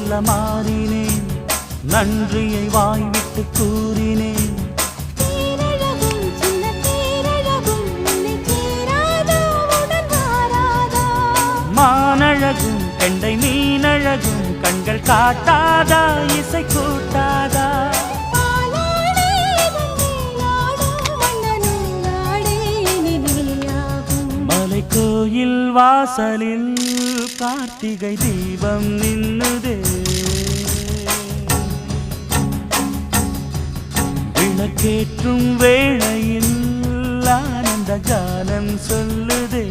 போல மாறினேன், நன்றியை வாய்விட்டு கூறினேன். மானழகும் கெண்டை மீனழகும் கண்கள் காட்டாதா, இசை கூட்டாதா? மலை கோயில் வாசலில் கார்த்திகை தீபம் நின்னுதே, விளக்கேற்றும் வேளையில் ஆனந்த கானம் சொல்லுதே.